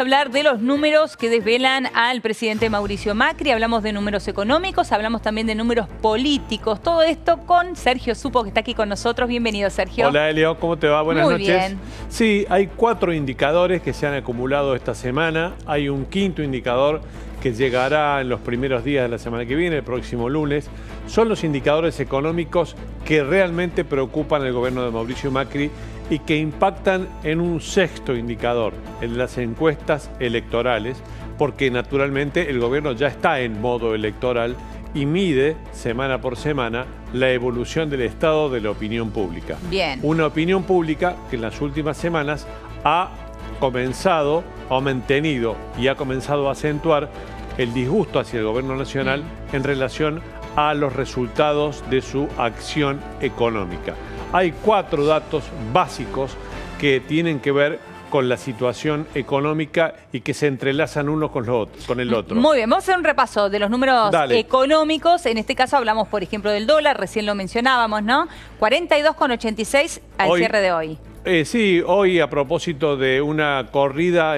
Hablar de los números que desvelan al presidente Mauricio Macri. Hablamos de números económicos, hablamos también de números políticos. Todo esto con Sergio Supo, que está aquí con nosotros. Bienvenido, Sergio. Hola, Elio. ¿Cómo te va? Buenas noches. Muy bien. Sí, hay 4 indicadores que se han acumulado esta semana. Hay un quinto indicador que llegará en los primeros días de la semana que viene, el próximo lunes. Son los indicadores económicos que realmente preocupan al gobierno de Mauricio Macri y que impactan en un sexto indicador, en las encuestas electorales, porque naturalmente el gobierno ya está en modo electoral y mide semana por semana la evolución del estado de la opinión pública. Bien. Una opinión pública que en las últimas semanas ha mantenido y ha comenzado a acentuar el disgusto hacia el gobierno nacional en relación a los resultados de su acción económica. Hay 4 datos básicos que tienen que ver con la situación económica y que se entrelazan uno con el otro. Muy bien, vamos a hacer un repaso de los números económicos. En este caso hablamos, por ejemplo, del dólar, recién lo mencionábamos, ¿no? 42,86 al cierre de hoy. Sí, hoy a propósito de una corrida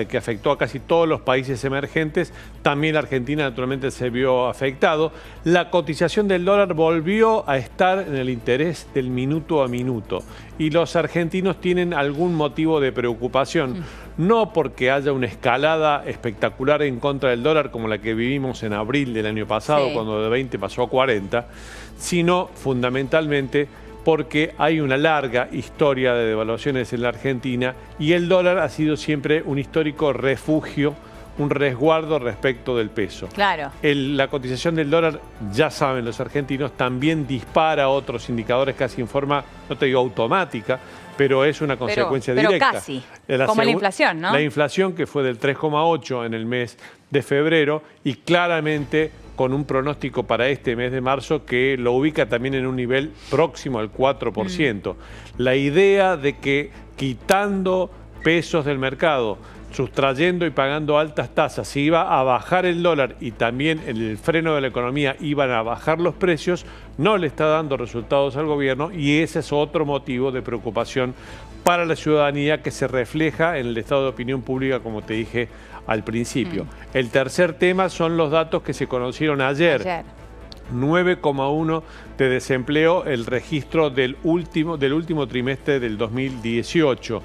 que afectó a casi todos los países emergentes, también Argentina naturalmente se vio afectado. La cotización del dólar volvió a estar en el interés del minuto a minuto y los argentinos tienen algún motivo de preocupación, no porque haya una escalada espectacular en contra del dólar como la que vivimos en abril del año pasado, cuando de 20 pasó a 40, sino fundamentalmente porque hay una larga historia de devaluaciones en la Argentina y el dólar ha sido siempre un histórico refugio, un resguardo respecto del peso. Claro. La cotización del dólar, ya saben los argentinos, también dispara otros indicadores casi en forma, no te digo automática, pero es una consecuencia directa. Pero casi, como la inflación, ¿no? La inflación que fue del 3,8 en el mes de febrero y claramente con un pronóstico para este mes de marzo que lo ubica también en un nivel próximo al 4%. La idea de que quitando pesos del mercado, sustrayendo y pagando altas tasas, se iba a bajar el dólar y también en el freno de la economía iban a bajar los precios, no le está dando resultados al gobierno y ese es otro motivo de preocupación para la ciudadanía que se refleja en el estado de opinión pública, como te dije al principio. El tercer tema son los datos que se conocieron ayer. 9,1 de desempleo, el registro del último trimestre del 2018.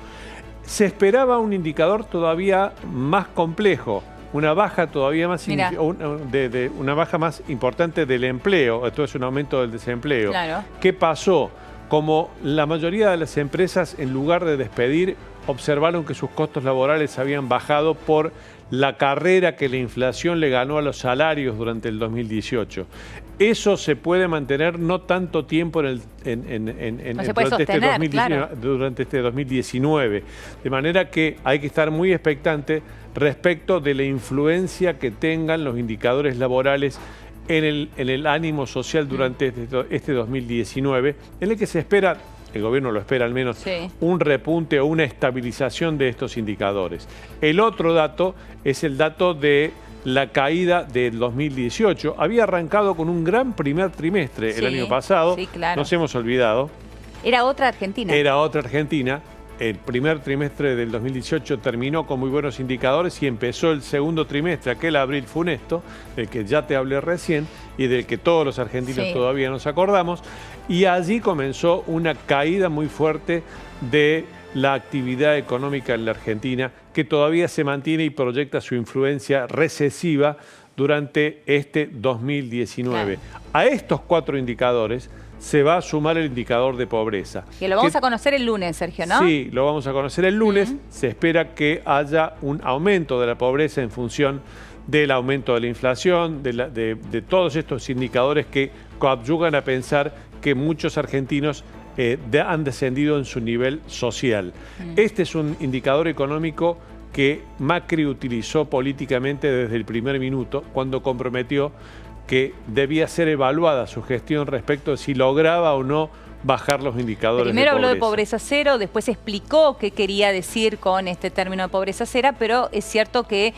Se esperaba un indicador todavía más complejo, una baja todavía más una baja más importante del empleo. Esto es un aumento del desempleo. Claro. ¿Qué pasó? Como la mayoría de las empresas, en lugar de despedir, observaron que sus costos laborales habían bajado por la carrera que la inflación le ganó a los salarios durante el 2018. Eso se puede mantener no tanto tiempo durante este 2019. De manera que hay que estar muy expectante respecto de la influencia que tengan los indicadores laborales en el ánimo social durante este 2019, en el que se espera, el gobierno lo espera al menos, un repunte o una estabilización de estos indicadores. El otro dato es el dato de la caída del 2018. Había arrancado con un gran primer trimestre el año pasado, nos hemos olvidado. Era otra Argentina. Era otra Argentina. El primer trimestre del 2018 terminó con muy buenos indicadores y empezó el segundo trimestre, aquel abril funesto, del que ya te hablé recién y del que todos los argentinos todavía nos acordamos. Y allí comenzó una caída muy fuerte de la actividad económica en la Argentina, que todavía se mantiene y proyecta su influencia recesiva durante este 2019. A estos 4 indicadores se va a sumar el indicador de pobreza. Que lo vamos a conocer el lunes, Sergio, ¿no? Sí, lo vamos a conocer el lunes. Se espera que haya un aumento de la pobreza en función del aumento de la inflación, de todos estos indicadores que coadyuvan a pensar que muchos argentinos han descendido en su nivel social. Este es un indicador económico que Macri utilizó políticamente desde el primer minuto, cuando comprometió que debía ser evaluada su gestión respecto de si lograba o no bajar los indicadores Primero de pobreza. Habló de pobreza cero, después explicó qué quería decir con este término de pobreza cero, pero es cierto que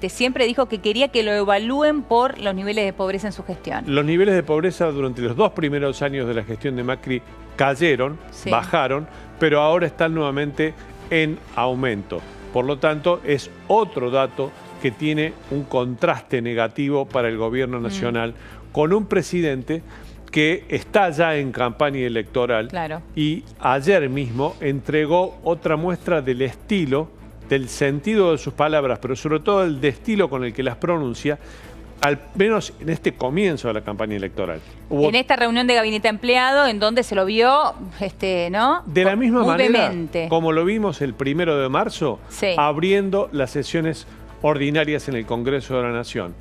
siempre dijo que quería que lo evalúen por los niveles de pobreza en su gestión. Los niveles de pobreza durante los 2 primeros años de la gestión de Macri cayeron, bajaron, pero ahora están nuevamente en aumento. Por lo tanto, es otro dato que tiene un contraste negativo para el gobierno nacional con un presidente que está ya en campaña electoral y ayer mismo entregó otra muestra del estilo, del sentido de sus palabras, pero sobre todo el estilo con el que las pronuncia, al menos en este comienzo de la campaña electoral. En esta reunión de gabinete empleado, en donde se lo vio, ¿no? De la misma manera, vehemente, como lo vimos el 1 de marzo, abriendo las sesiones ordinarias en el Congreso de la Nación.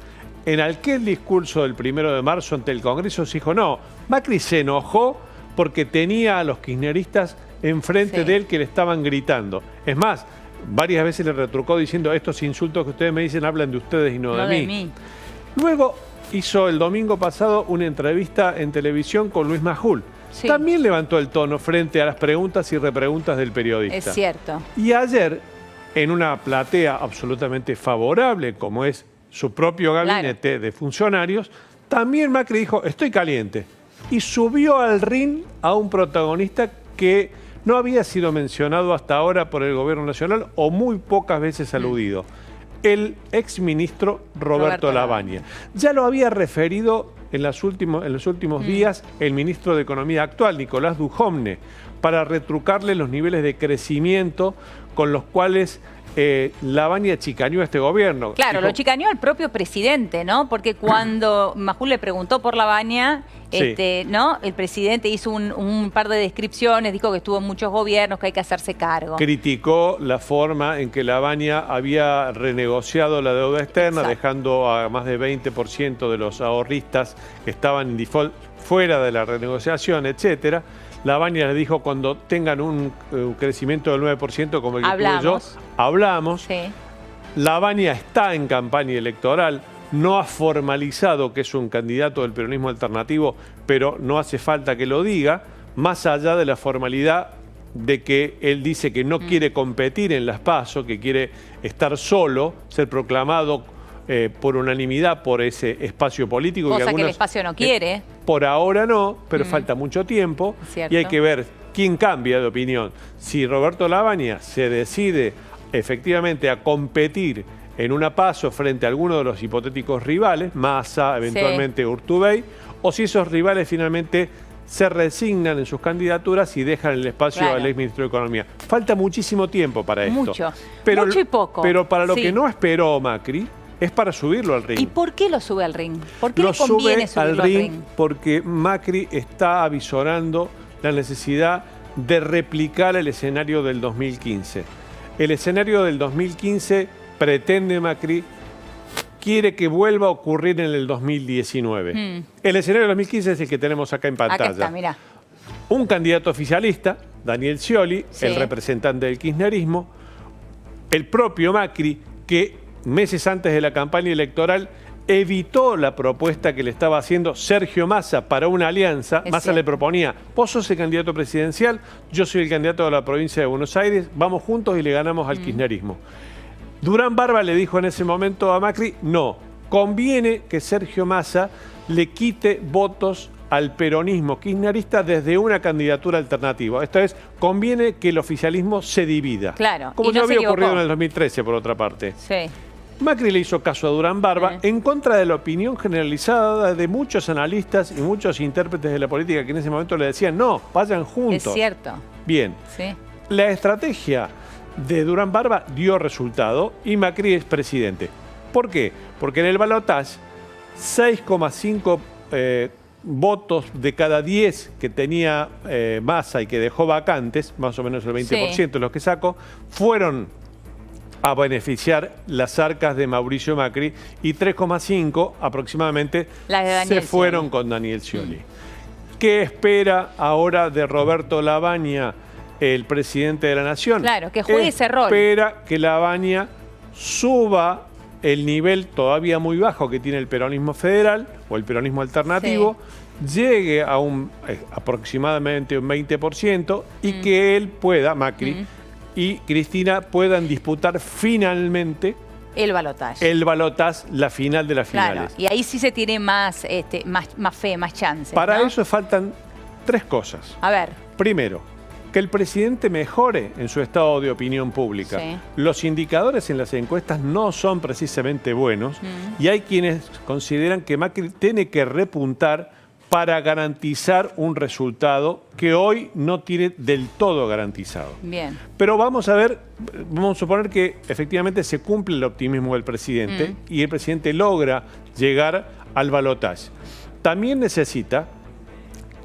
En aquel discurso del 1 de marzo ante el Congreso se dijo, no, Macri se enojó porque tenía a los kirchneristas enfrente de él que le estaban gritando. Es más, varias veces le retrucó diciendo, estos insultos que ustedes me dicen hablan de ustedes y no de mí. Luego hizo el domingo pasado una entrevista en televisión con Luis Majul. También levantó el tono frente a las preguntas y repreguntas del periodista. Es cierto. Y ayer, en una platea absolutamente favorable, como es su propio gabinete de funcionarios, también Macri dijo, estoy caliente. Y subió al ring a un protagonista que no había sido mencionado hasta ahora por el gobierno nacional o muy pocas veces aludido. El exministro Roberto Lavagna. Ya lo había referido en los últimos días el ministro de Economía actual, Nicolás Dujovne, para retrucarle los niveles de crecimiento con los cuales Lavagna chicaneó a este gobierno. Claro, lo chicaneó al propio presidente, ¿no? Porque cuando Majul le preguntó por Lavagna, ¿no? El presidente hizo un par de descripciones, dijo que estuvo en muchos gobiernos, que hay que hacerse cargo. Criticó la forma en que Lavagna había renegociado la deuda externa, dejando a más de 20% de los ahorristas que estaban en default fuera de la renegociación, etcétera. Lavagna le dijo, cuando tengan un crecimiento del 9% como el que tuve yo, hablamos. Lavagna está en campaña electoral, no ha formalizado que es un candidato del peronismo alternativo, pero no hace falta que lo diga, más allá de la formalidad de que él dice que no quiere competir en las PASO, que quiere estar solo, ser proclamado por unanimidad por ese espacio político. Cosa que el espacio no quiere. Por ahora no, pero falta mucho tiempo y hay que ver quién cambia de opinión. Si Roberto Lavagna se decide efectivamente a competir en una PASO frente a alguno de los hipotéticos rivales, Massa, eventualmente Urtubey, o si esos rivales finalmente se resignan en sus candidaturas y dejan el espacio al exministro de Economía. Falta muchísimo tiempo para esto. Mucho y poco. Pero para lo que no esperó Macri, es para subirlo al ring. ¿Y por qué lo sube al ring? ¿Por qué le conviene subirlo al ring? Porque Macri está avisorando la necesidad de replicar el escenario del 2015. El escenario del 2015 pretende Macri, quiere que vuelva a ocurrir en el 2019. El escenario del 2015 es el que tenemos acá en pantalla. Acá está, mirá. Un candidato oficialista, Daniel Scioli, el representante del kirchnerismo, el propio Macri, que meses antes de la campaña electoral evitó la propuesta que le estaba haciendo Sergio Massa para una alianza. Massa le proponía, vos sos el candidato presidencial, yo soy el candidato de la provincia de Buenos Aires, vamos juntos y le ganamos al kirchnerismo. Durán Barba le dijo en ese momento a Macri, no, conviene que Sergio Massa le quite votos al peronismo kirchnerista desde una candidatura alternativa. Esto es, conviene que el oficialismo se divida. Claro. Como ya había ocurrido en el 2013, por otra parte. Macri le hizo caso a Durán Barba en contra de la opinión generalizada de muchos analistas y muchos intérpretes de la política que en ese momento le decían, no, vayan juntos. Es cierto. Bien. La estrategia de Durán Barba dio resultado y Macri es presidente. ¿Por qué? Porque en el balotaje 6,5 votos de cada 10 que tenía Massa y que dejó vacantes, más o menos el 20% de los que sacó, fueron a beneficiar las arcas de Mauricio Macri y 3,5 aproximadamente se fueron con Daniel Scioli. ¿Qué espera ahora de Roberto Lavagna, el presidente de la Nación? Claro, que juegue ese rol. Espera que Lavagna suba el nivel todavía muy bajo que tiene el peronismo federal o el peronismo alternativo, llegue a aproximadamente un 20% y que él pueda, Macri, y Cristina puedan disputar finalmente el balotaje. La final de las finales. Y ahí sí se tiene más fe, más chances. Para eso faltan 3 cosas. A ver. Primero, que el presidente mejore en su estado de opinión pública. Sí. Los indicadores en las encuestas no son precisamente buenos y hay quienes consideran que Macri tiene que repuntar para garantizar un resultado que hoy no tiene del todo garantizado. Bien. Pero vamos a ver, vamos a suponer que efectivamente se cumple el optimismo del presidente y el presidente logra llegar al balotaje. También necesita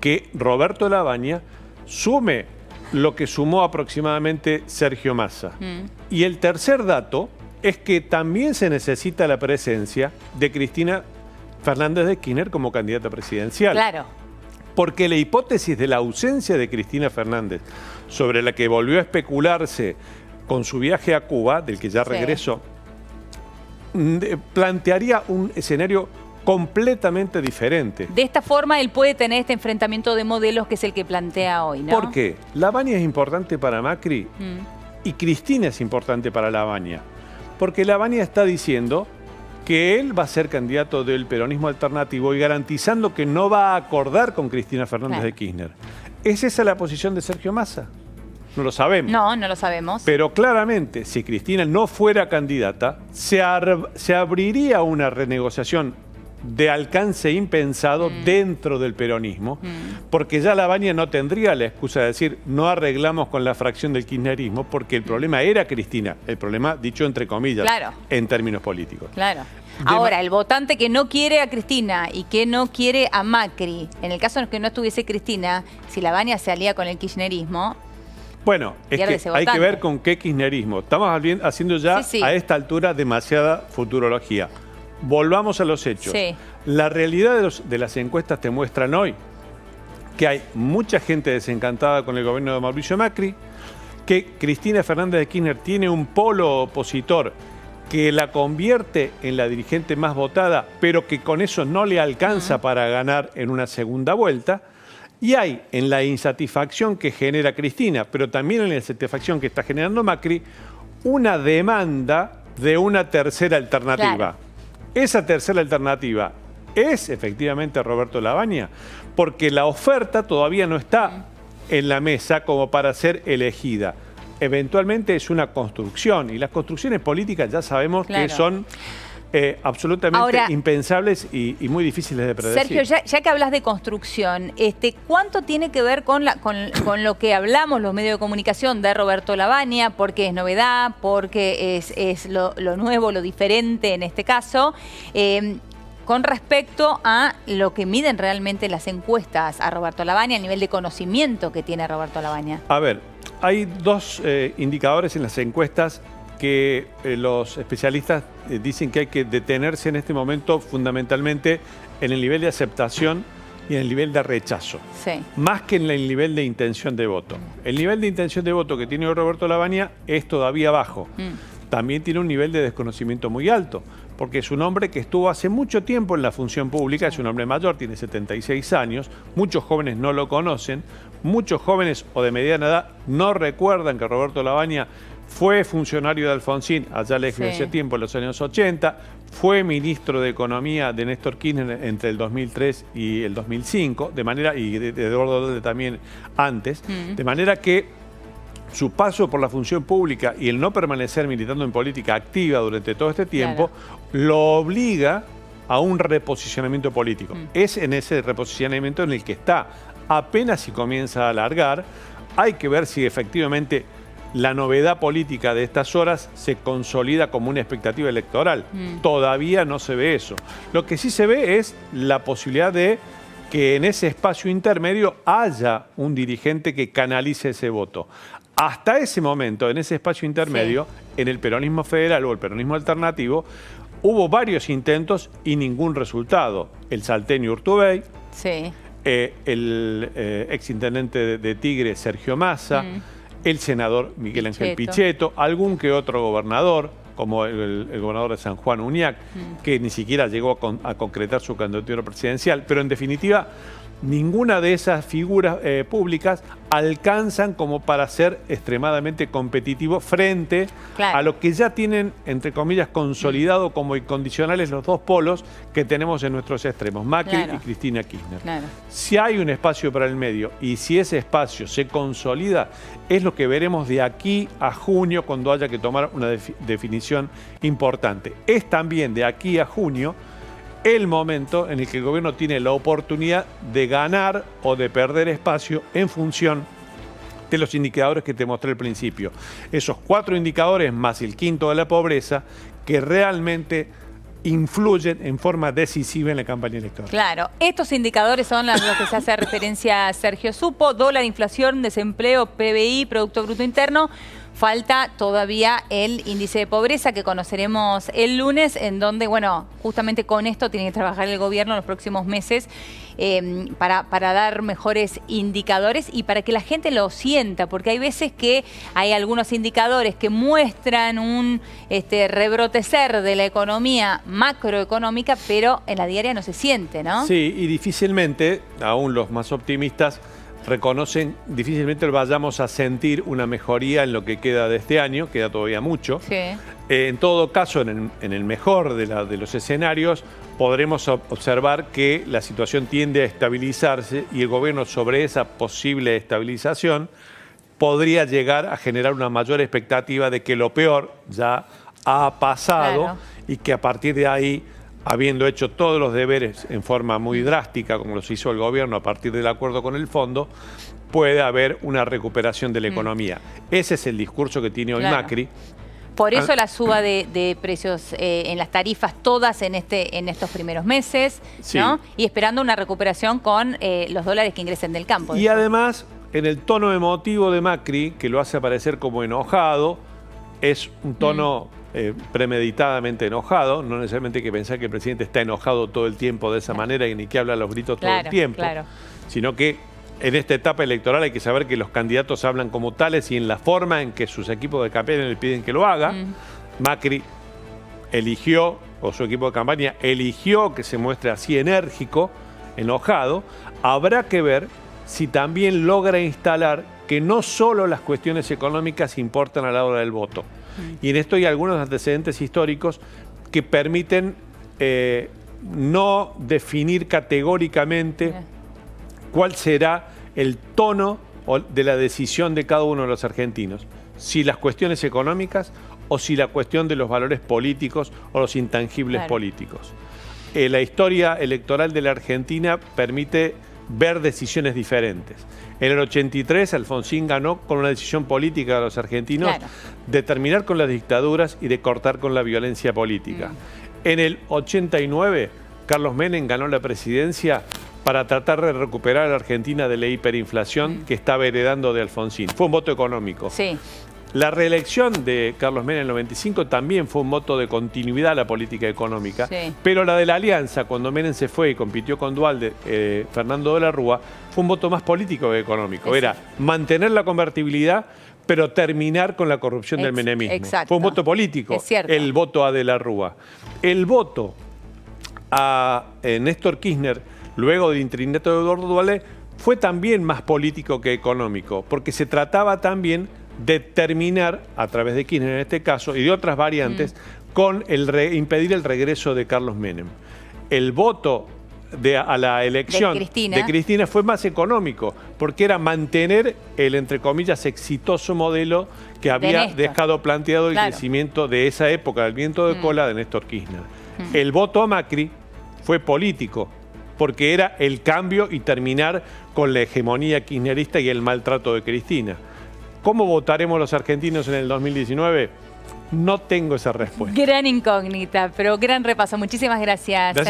que Roberto Lavagna sume lo que sumó aproximadamente Sergio Massa. Y el tercer dato es que también se necesita la presencia de Cristina Fernández de Kirchner como candidata presidencial. Claro. Porque la hipótesis de la ausencia de Cristina Fernández, sobre la que volvió a especularse con su viaje a Cuba, del que ya regresó, plantearía un escenario completamente diferente. De esta forma él puede tener este enfrentamiento de modelos que es el que plantea hoy, ¿no? ¿Por qué? Lavagna es importante para Macri y Cristina es importante para Lavagna. Porque Lavagna está diciendo que él va a ser candidato del peronismo alternativo y garantizando que no va a acordar con Cristina Fernández de Kirchner. ¿Es esa la posición de Sergio Massa? No lo sabemos. No, no lo sabemos. Pero claramente, si Cristina no fuera candidata, se abriría una renegociación de alcance impensado dentro del peronismo, porque ya Lavagna no tendría la excusa de decir no arreglamos con la fracción del kirchnerismo, porque el problema era Cristina, el problema dicho entre comillas, claro, en términos políticos. Claro. Ahora, el votante que no quiere a Cristina y que no quiere a Macri, en el caso de que no estuviese Cristina, si Lavagna se alía con el kirchnerismo, bueno, es que hay que ver con qué kirchnerismo. Estamos haciendo ya a esta altura demasiada futurología. Volvamos a los hechos. Sí. La realidad de las encuestas te muestran hoy que hay mucha gente desencantada con el gobierno de Mauricio Macri, que Cristina Fernández de Kirchner tiene un polo opositor que la convierte en la dirigente más votada, pero que con eso no le alcanza para ganar en una segunda vuelta. Y hay en la insatisfacción que genera Cristina, pero también en la insatisfacción que está generando Macri, una demanda de una tercera alternativa. Claro. Esa tercera alternativa es efectivamente Roberto Lavagna, porque la oferta todavía no está en la mesa como para ser elegida. Eventualmente es una construcción y las construcciones políticas ya sabemos que son absolutamente impensables y muy difíciles de predecir. Sergio, ya que hablas de construcción, ¿cuánto tiene que ver con lo que hablamos los medios de comunicación de Roberto Lavagna? Porque es novedad, porque es lo nuevo, lo diferente en este caso, con respecto a lo que miden realmente las encuestas a Roberto Lavagna, el nivel de conocimiento que tiene Roberto Lavagna. A ver, hay dos indicadores en las encuestas que los especialistas dicen que hay que detenerse en este momento fundamentalmente en el nivel de aceptación y en el nivel de rechazo, más que en el nivel de intención de voto. El nivel de intención de voto que tiene Roberto Lavagna es todavía bajo. También tiene un nivel de desconocimiento muy alto, porque es un hombre que estuvo hace mucho tiempo en la función pública, es un hombre mayor, tiene 76 años, muchos jóvenes no lo conocen, muchos jóvenes o de mediana edad no recuerdan que Roberto Lavagna fue funcionario de Alfonsín, allá le hace tiempo, en los años 80, fue ministro de Economía de Néstor Kirchner entre el 2003 y el 2005, y de Eduardo Dualde también antes, de manera que su paso por la función pública y el no permanecer militando en política activa durante todo este tiempo, lo obliga a un reposicionamiento político. Es en ese reposicionamiento en el que está. Apenas si comienza a alargar, hay que ver si efectivamente la novedad política de estas horas se consolida como una expectativa electoral. Todavía no se ve eso. Lo que sí se ve es la posibilidad de que en ese espacio intermedio haya un dirigente que canalice ese voto. Hasta ese momento, en ese espacio intermedio, en el peronismo federal o el peronismo alternativo, hubo varios intentos y ningún resultado. El salteño Urtubey, el exintendente de Tigre, Sergio Massa, el senador Miguel Ángel Pichetto, algún que otro gobernador, como el gobernador de San Juan, Uñac, que ni siquiera llegó a concretar su candidatura presidencial. Pero en definitiva, ninguna de esas figuras públicas alcanzan como para ser extremadamente competitivos frente a lo que ya tienen, entre comillas, consolidado como incondicionales los dos polos que tenemos en nuestros extremos, Macri y Cristina Kirchner. Si hay un espacio para el medio y si ese espacio se consolida, es lo que veremos de aquí a junio cuando haya que tomar una definición importante. Es también de aquí a junio el momento en el que el gobierno tiene la oportunidad de ganar o de perder espacio en función de los indicadores que te mostré al principio. Esos 4 indicadores más el quinto de la pobreza que realmente influyen en forma decisiva en la campaña electoral. Claro, estos indicadores son los que se hace referencia a Sergio Supo: dólar, inflación, desempleo, PBI, Producto Bruto Interno. Falta todavía el índice de pobreza que conoceremos el lunes, en donde, bueno, justamente con esto tiene que trabajar el gobierno en los próximos meses para dar mejores indicadores y para que la gente lo sienta, porque hay veces que hay algunos indicadores que muestran un rebrotecer de la economía macroeconómica, pero en la diaria no se siente, ¿no? Sí, y difícilmente, aún los más optimistas, reconocen, difícilmente vayamos a sentir una mejoría en lo que queda de este año, queda todavía mucho. Sí. En todo caso, en el mejor de los escenarios, podremos observar que la situación tiende a estabilizarse y el gobierno, sobre esa posible estabilización, podría llegar a generar una mayor expectativa de que lo peor ya ha pasado y que a partir de ahí, habiendo hecho todos los deberes en forma muy drástica, como los hizo el gobierno a partir del acuerdo con el fondo, puede haber una recuperación de la economía. Ese es el discurso que tiene hoy Macri. Por eso la suba de precios en las tarifas todas en estos primeros meses, ¿no? Y esperando una recuperación con los dólares que ingresen del campo. Y además, en el tono emotivo de Macri, que lo hace aparecer como enojado, es un tono premeditadamente enojado, no necesariamente hay que pensar que el presidente está enojado todo el tiempo de esa manera y ni que habla a los gritos todo el tiempo, sino que en esta etapa electoral hay que saber que los candidatos hablan como tales y en la forma en que sus equipos de campaña le piden que lo haga. Macri eligió, o su equipo de campaña eligió que se muestre así enérgico, enojado. Habrá que ver si también logra instalar que no solo las cuestiones económicas importan a la hora del voto. Y en esto hay algunos antecedentes históricos que permiten no definir categóricamente cuál será el tono de la decisión de cada uno de los argentinos. Si las cuestiones económicas o si la cuestión de los valores políticos o los intangibles políticos. La historia electoral de la Argentina permite ver decisiones diferentes. En el 83, Alfonsín ganó con una decisión política de los argentinos de terminar con las dictaduras y de cortar con la violencia política. En el 89, Carlos Menem ganó la presidencia para tratar de recuperar a la Argentina de la hiperinflación que estaba heredando de Alfonsín. Fue un voto económico. La reelección de Carlos Menem en el 95 también fue un voto de continuidad a la política económica, pero la de la Alianza, cuando Menem se fue y compitió con Duhalde, Fernando de la Rúa, fue un voto más político que económico. Era mantener la convertibilidad, pero terminar con la corrupción del menemismo. Fue un voto político, el voto a de la Rúa. El voto a Néstor Kirchner, luego del interinato de Eduardo Duhalde, fue también más político que económico, porque se trataba también de terminar, a través de Kirchner en este caso, y de otras variantes, con impedir el regreso de Carlos Menem. El voto a la elección de Cristina fue más económico, porque era mantener el, entre comillas, exitoso modelo que había dejado planteado el crecimiento de esa época, del viento de cola de Néstor Kirchner. El voto a Macri fue político, porque era el cambio y terminar con la hegemonía kirchnerista y el maltrato de Cristina. ¿Cómo votaremos los argentinos en el 2019? No tengo esa respuesta. Gran incógnita, pero gran repaso. Muchísimas gracias.